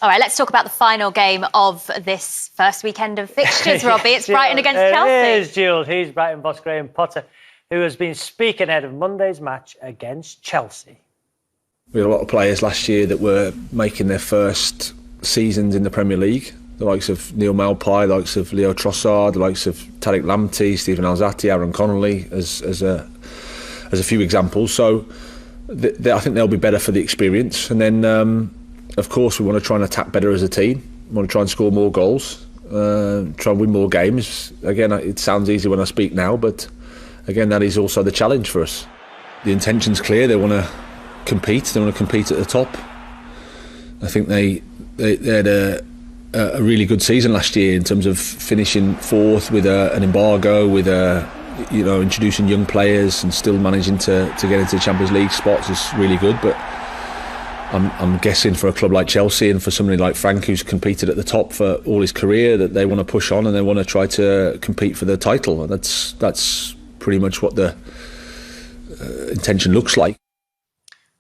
All right, let's talk about the final game of this first weekend of fixtures, Robbie. It's Brighton against Chelsea. It is, Jules. He's Brighton boss Graham Potter, who has been speaking ahead of Monday's match against Chelsea. We had a lot of players last year that were making their first seasons in the Premier League. The likes of Neil Maupay, the likes of Leo Trossard, the likes of Tariq Lamptey, Stephen Alzate, Aaron Connolly, as a few examples. So I think they'll be better for the experience. And then, of course, we want to try and attack better as a team. We want to try and score more goals, try and win more games. Again, it sounds easy when I speak now, but again, that is also the challenge for us. The intention's clear. They want to compete. They want to compete at the top. I think they had a really good season last year in terms of finishing fourth with an embargo, with introducing young players and still managing to get into the Champions League spots is really good. But I'm guessing for a club like Chelsea and for somebody like Frank, who's competed at the top for all his career, that they want to push on and they want to try to compete for the title. And that's pretty much what the intention looks like.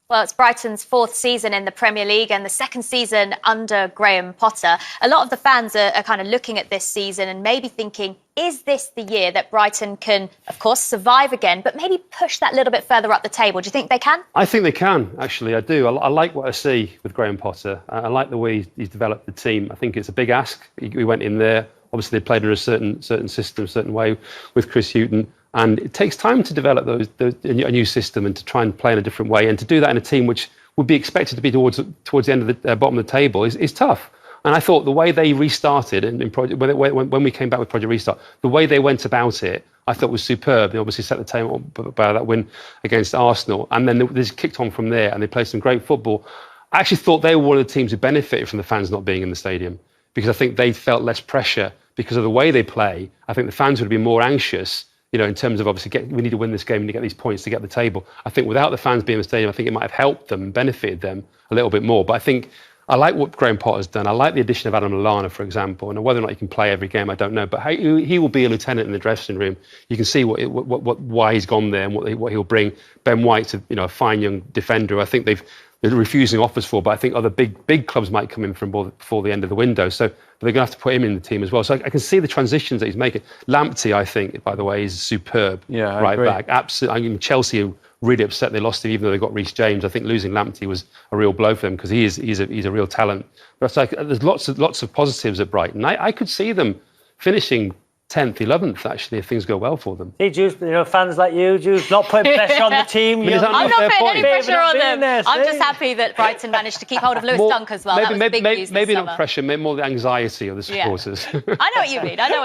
Well, it's Brighton's fourth season in the Premier League and the second season under Graham Potter. A lot of the fans are kind of looking at this season and maybe thinking, is this the year that Brighton can, of course, survive again, but maybe push that little bit further up the table? Do you think they can? I think they can, actually. I do. I like what I see with Graham Potter. I like the way he's developed the team. I think it's a big ask. We went in there. Obviously, they played in a certain system, certain way with Chris Hughton. And it takes time to develop a new system and to try and play in a different way. And to do that in a team which would be expected to be towards the end of the bottom of the table is tough. And I thought the way they restarted when we came back with Project Restart, the way they went about it, I thought was superb. They obviously set the table by that win against Arsenal. And then they just kicked on from there and they played some great football. I actually thought they were one of the teams who benefited from the fans not being in the stadium because I think they felt less pressure because of the way they play. I think the fans would have been more anxious, in terms of obviously we need to win this game, we need to get these points to get the table. I think without the fans being in the stadium, I think it might have helped them and benefited them a little bit more. But I think I like what Graham Potter's done. I like the addition of Adam Lallana, for example. And whether or not he can play every game, I don't know. But he will be a lieutenant in the dressing room. You can see why he's gone there and what he'll bring. Ben White's a fine young defender. I think they're refusing offers for, but I think other big clubs might come in before the end of the window. So they're going to have to put him in the team as well. So I can see the transitions that he's making. Lamptey, I think, by the way, is superb. Yeah, right back. Absolutely. I mean, Chelsea are really upset they lost him, even though they got Reece James. I think losing Lamptey was a real blow for them because he's a real talent. But it's like there's lots of positives at Brighton. I could see them finishing 10th, 11th, actually, if things go well for them. See, Jules, fans like you, Jules, not putting pressure on the team. I'm not putting any pressure on them. I'm just happy that Brighton managed to keep hold of Lewis Dunk as well. Maybe not pressure, maybe more the anxiety of the supporters. Yeah. I know what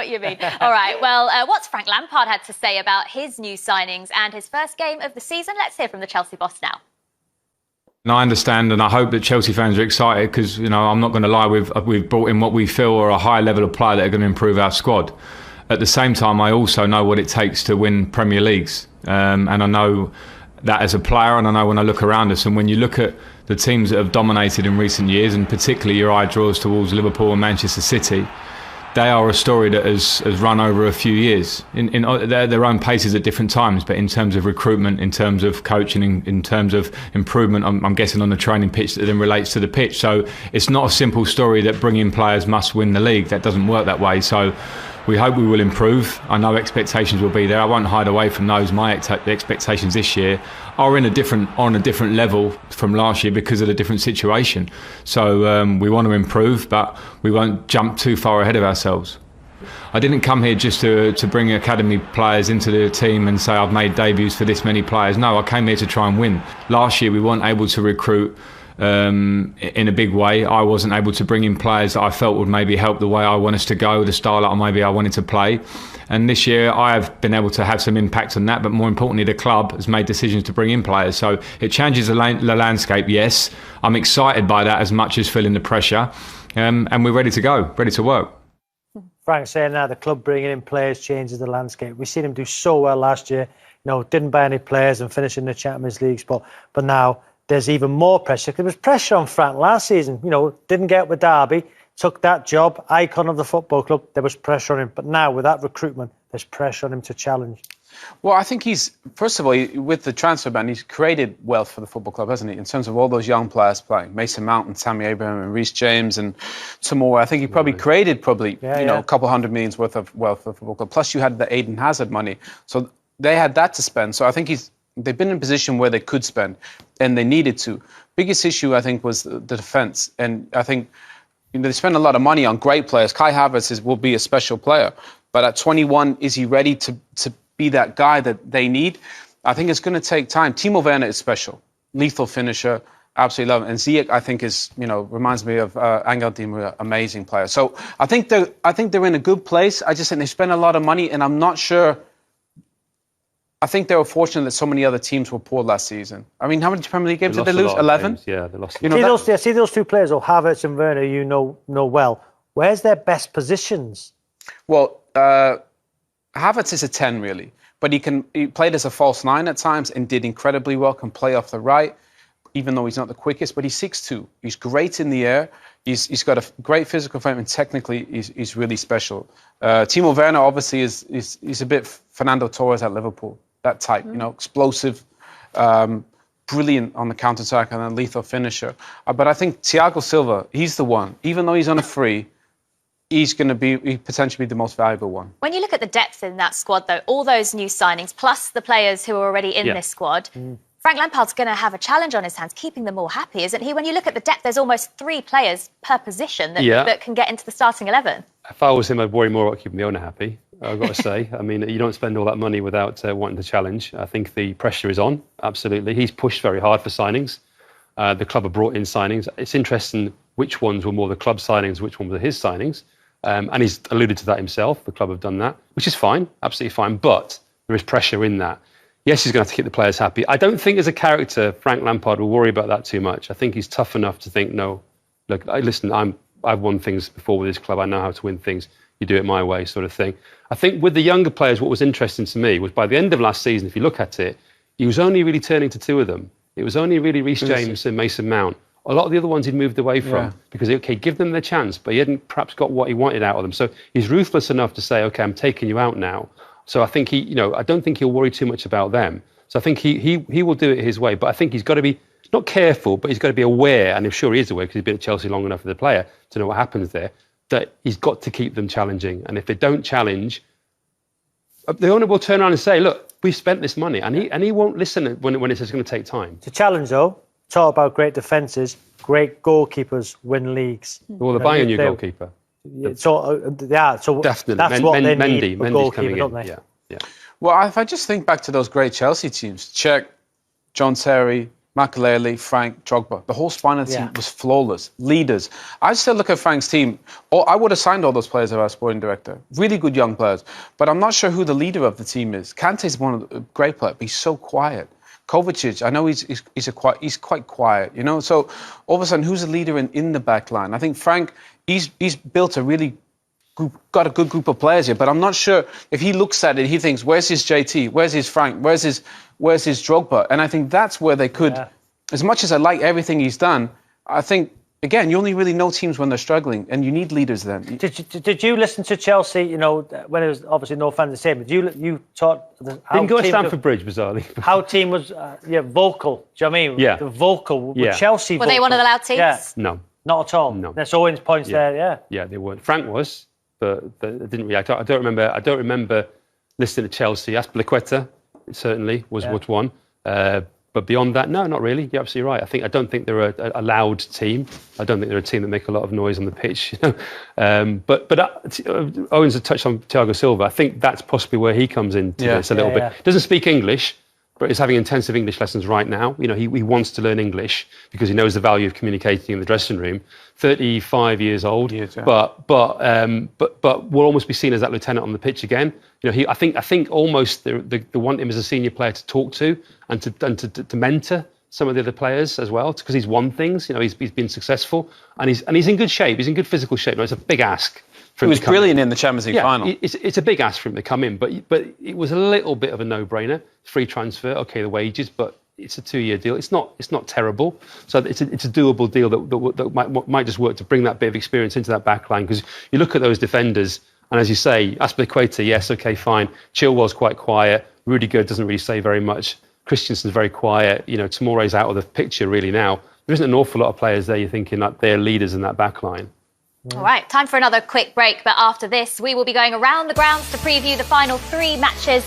you mean. All right, well, what's Frank Lampard had to say about his new signings and his first game of the season? Let's hear from the Chelsea boss now. And I understand and I hope that Chelsea fans are excited because, I'm not going to lie, we've brought in what we feel are a high level of player that are going to improve our squad. At the same time, I also know what it takes to win Premier Leagues. And I know that as a player, and I know when I look around us, and when you look at the teams that have dominated in recent years, and particularly your eye draws towards Liverpool and Manchester City, they are a story that has run over a few years. They're their own paces at different times, but in terms of recruitment, in terms of coaching, in terms of improvement, I'm guessing on the training pitch that then relates to the pitch. So it's not a simple story that bringing players must win the league. That doesn't work that way. So we hope we will improve. I know expectations will be there. I won't hide away from those. My expectations this year are on a different level from last year because of the different situation. So we want to improve, but we won't jump too far ahead of ourselves. I didn't come here just to bring academy players into the team and say I've made debuts for this many players. No, I came here to try and win. Last year we weren't able to recruit in a big way. I wasn't able to bring in players that I felt would maybe help the way I want us to go, the style that maybe I wanted to play. And this year I have been able to have some impact on that, but more importantly the club has made decisions to bring in players. So it changes the landscape, yes. I'm excited by that as much as feeling the pressure. And we're ready to go, ready to work. Frank saying now the club bringing in players changes the landscape. We've seen him do so well last year. Didn't buy any players and finish in the Champions League spot. But now there's even more pressure. There was pressure on Frank last season. Didn't get with Derby, took that job, icon of the football club. There was pressure on him. But now with that recruitment, there's pressure on him to challenge. Well, I think first of all, with the transfer ban, he's created wealth for the football club, hasn't he? In terms of all those young players playing, Mason Mount and Tammy Abraham and Reece James and some more. I think he probably created a couple $100 million worth of wealth for the football club. Plus, you had the Eden Hazard money, so they had that to spend. So I think they've been in a position where they could spend, and they needed to. Biggest issue, I think, was the defence, and I think they spend a lot of money on great players. Kai Havertz will be a special player, but at 21, is he ready to be that guy that they need? I think it's going to take time. Timo Werner is special, lethal finisher, absolutely love him. And Ziyech, I think, reminds me of Angel Di Maria, amazing player. So I think they're in a good place. I just think they spend a lot of money, and I'm not sure. I think they were fortunate that so many other teams were poor last season. I mean, how many Premier League games did they lose? 11? Yeah, they lost. See those two players, Havertz and Werner, you know well. Where's their best positions? Well, Havertz is a 10, really. But he played as a false 9 at times and did incredibly well, can play off the right, even though he's not the quickest. But he's 6'2". He's great in the air. He's got a great physical frame, and technically he's really special. Timo Werner, obviously, is a bit Fernando Torres at Liverpool. That type, explosive, brilliant on the counter-attack and a lethal finisher. But I think Thiago Silva, he's the one. Even though he's on a free, he's going to potentially be the most valuable one. When you look at the depth in that squad, though, all those new signings, plus the players who are already in this squad, Frank Lampard's going to have a challenge on his hands, keeping them all happy, isn't he? When you look at the depth, there's almost 3 players per position that can get into the starting 11. If I was him, I'd worry more about keeping the owner happy, I've got to say. I mean, you don't spend all that money without wanting to challenge. I think the pressure is on, absolutely. He's pushed very hard for signings. The club have brought in signings. It's interesting which ones were more the club signings, which ones were his signings. And he's alluded to that himself. The club have done that, which is fine, absolutely fine. But there is pressure in that. Yes, he's going to have to keep the players happy. I don't think as a character, Frank Lampard will worry about that too much. I think he's tough enough to think, no, look, listen, I've won things before with this club. I know how to win things. You do it my way, sort of thing. I think with the younger players, what was interesting to me was by the end of last season, if you look at it, he was only really turning to 2 of them. It was only really Reece James and Mason Mount. A lot of the other ones he'd moved away from because, okay, give them the chance, but he hadn't perhaps got what he wanted out of them. So he's ruthless enough to say, okay, I'm taking you out now. So I think I don't think he'll worry too much about them. So I think he will do it his way. But I think he's got to be, not careful, but he's got to be aware, and I'm sure he is aware because he's been at Chelsea long enough as a player to know what happens there, that he's got to keep them challenging. And if they don't challenge, the owner will turn around and say, look, we've spent this money. And he won't listen when it says it's going to take time. To challenge, though, talk about great defences, great goalkeepers win leagues. Well, they're buying a new goalkeeper. So definitely. that's what they need. Mendy's coming in. Yeah. Well, if I just think back to those great Chelsea teams, Cech, John Terry, Makelele, Frank, Drogba, the whole spine of the team was flawless. Leaders. I still look at Frank's team. I would have signed all those players if I was sporting director. Really good young players. But I'm not sure who the leader of the team is. Kante's one of the great players, but he's so quiet. Kovacic, I know he's quite quiet, So all of a sudden, who's the leader in the back line? I think Frank, he's built got a good group of players here, but I'm not sure if he looks at it, he thinks, where's his JT? Where's his Frank? Where's his Drogba? And I think that's where they could, as much as I like everything he's done, I think, again, you only really know teams when they're struggling, and you need leaders then. Did you listen to Chelsea, when it was obviously no fans the same, but you taught... Didn't go to Stamford Bridge, bizarrely. How team was, vocal, do you know what I mean? Yeah. The vocal, were Chelsea Were vocal? they one of the loud teams? Yeah. No. Not at all? No. There's Owen's points there, Yeah, they weren't. Frank was, but they didn't really. I don't remember listening to Chelsea. Azpilicueta certainly was one. But beyond that, no, not really. You're absolutely right. I don't think they're a loud team. I don't think they're a team that make a lot of noise on the pitch. But Owens had touched on Thiago Silva. I think that's possibly where he comes into this a little bit. Doesn't speak English, but is having intensive English lessons right now. He wants to learn English because he knows the value of communicating in the dressing room. 35 years old, but will almost be seen as that lieutenant on the pitch again. I think almost they want him as a senior player to talk to and to mentor some of the other players as well, because he's won things. He's been successful and he's in good shape. He's in good physical shape. It's a big ask. He was brilliant in the Champions League final. It's a big ask for him to come in, but it was a little bit of a no-brainer. Free transfer, okay, the wages, but it's a 2-year deal. It's not terrible. So it's a doable deal that might just work to bring that bit of experience into that back line. Because you look at those defenders, and as you say, Azpilicueta, yes, okay, fine. Chilwell's quite quiet. Rudiger doesn't really say very much. Christensen's very quiet. Tomorrow's out of the picture really now. There isn't an awful lot of players there you're thinking like they're leaders in that back line. All right, time for another quick break. But after this, we will be going around the grounds to preview the final 3 matches